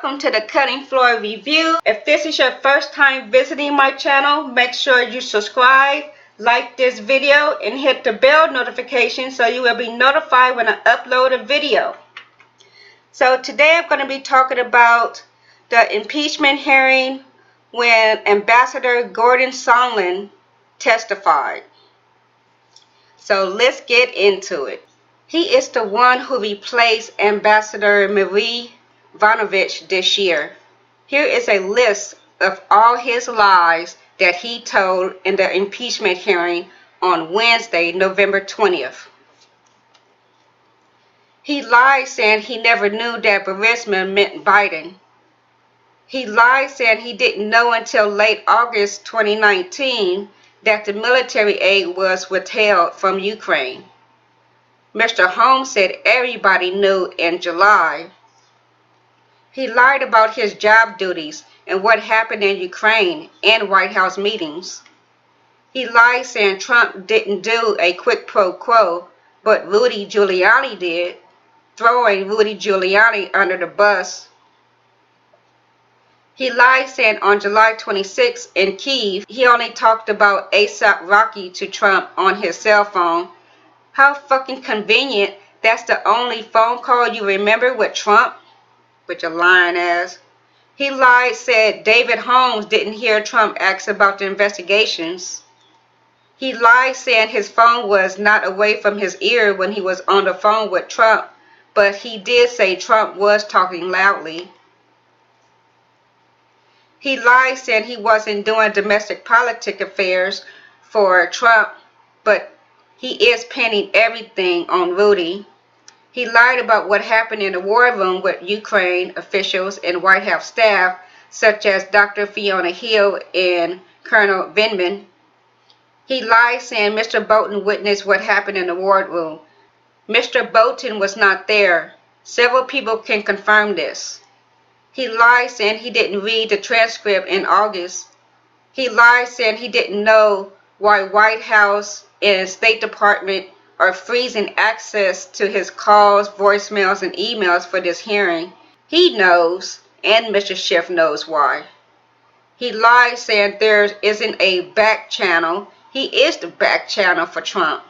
welcome to the Cutting Floor Review. If this is your first time visiting my channel, make sure you subscribe, like this video, and hit the bell notification so you will be notified when I upload a video. So today I'm going to be talking about the impeachment hearing when Ambassador Gordon Sondland testified. So let's get into it. He is the one who replaced Ambassador VONOVITCH this year. Here is a list of all his lies that he told in the impeachment hearing on Wednesday, November 20th. He lied saying he never knew that BARISMA meant Biden. He lied saying he didn't know until late August 2019 that the military aid was withheld from Ukraine. Mr. Holmes said everybody knew in July. He lied about his job duties and what happened in Ukraine and White House meetings. He lied saying Trump didn't do a quid pro quo, but Rudy Giuliani did, throwing Rudy Giuliani under the bus. He lied saying on July 26 in Kiev, he only talked about ASAP Rocky to Trump on his cell phone. How fucking convenient. That's the only phone call you remember with Trump? With your lying ass. He lied, said David Holmes didn't hear Trump ask about the investigations. He lied saying his phone was not away from his ear when he was on the phone with Trump, but he did say Trump was talking loudly. He lied saying he wasn't doing domestic politic affairs for Trump, but he is pinning everything on Rudy. He lied about what happened in the war room with Ukraine officials and White House staff, such as Dr. Fiona Hill and Colonel Vindman. He lied saying Mr. Bolton witnessed what happened in the war room. Mr. Bolton was not there. Several people can confirm this. He lied saying he didn't read the transcript in August. He lied saying he didn't know why White House and State Department are freezing access to his calls, voicemails, and emails for this hearing. He knows, and Mr. Schiff knows why. He lied saying there isn't a back channel. He is the back channel for Trump.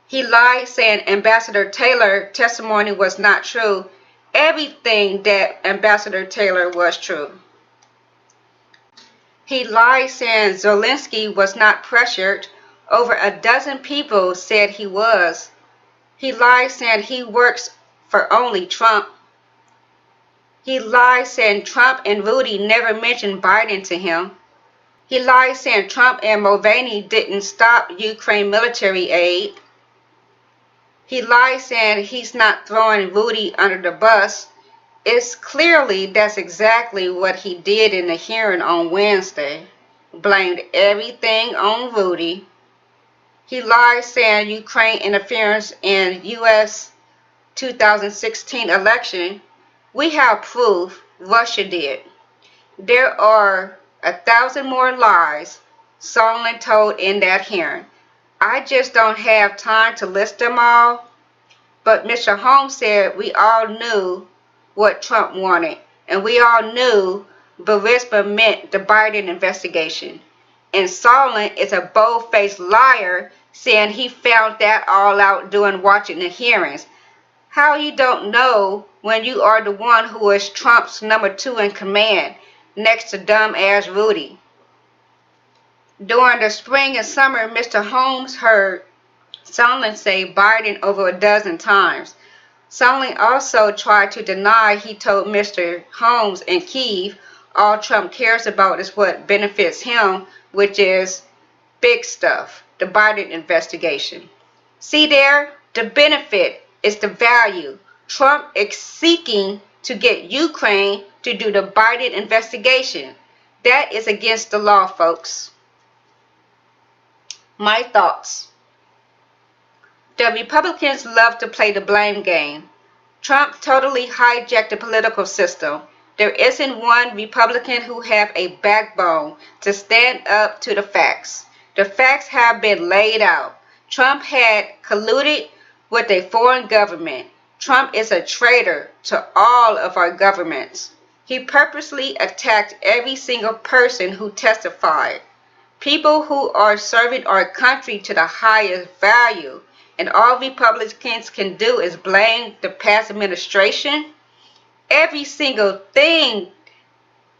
He lied saying Ambassador Taylor's testimony was not true. Everything that Ambassador Taylor was true. He lied saying Zelensky was not pressured. Over a dozen people said he was. He lied saying he works for only Trump. He lied saying Trump and Rudy never mentioned Biden to him. He lied saying Trump and Mulvaney didn't stop Ukraine military aid. He lied saying he's not throwing Rudy under the bus. It's clearly that's exactly what he did in the hearing on Wednesday. Blamed everything on Rudy. He lied saying Ukraine interference in U.S. 2016 election. We have proof Russia did. There are 1,000 more lies Sondland told in that hearing. I just don't have time to list them all. But Mr. Holmes said we all knew what Trump wanted, and we all knew BARISMA meant the Biden investigation. And Sondland is a bold-faced liar, saying he found that all out during watching the hearings. How you don't know when you are the one who is Trump's number 2 in command, next to dumb-ass Rudy? During the spring and summer, Mr. Holmes heard Sondland say Biden over a dozen times. Sondland also tried to deny he told Mr. Holmes in Kiev all Trump cares about is what benefits him, which is big stuff, the Biden investigation. See there? The benefit is the value. Trump is seeking to get Ukraine to do the Biden investigation. That is against the law, folks. My thoughts. The Republicans love to play the blame game. Trump totally hijacked the political system. There isn't one Republican who have a backbone to stand up to the facts. The facts have been laid out. Trump had colluded with a foreign government. Trump is a traitor to all of our governments. He purposely attacked every single person who testified. People who are serving our country to the highest value, and all Republicans can do is blame the past administration. Every single thing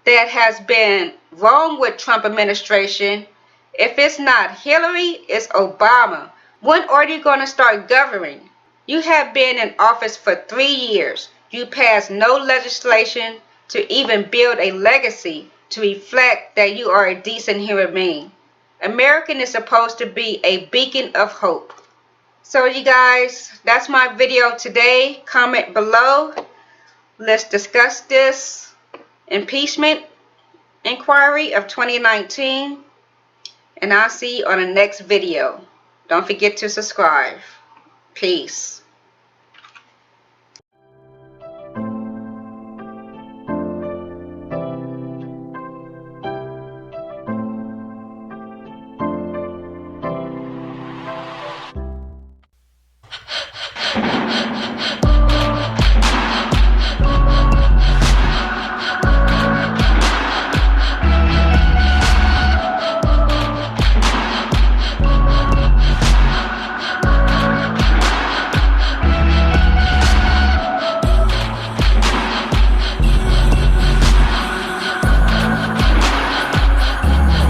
that has been wrong with Trump administration, if it's not Hillary, it's Obama. When are you going to start governing? You have been in office for 3 years. You passed no legislation to even build a legacy to reflect that you are a decent human being. American is supposed to be a beacon of hope. So you guys, that's my video today. Comment below. Let's discuss this impeachment inquiry of 2019. And I'll see you on the next video. Don't forget to subscribe. Peace.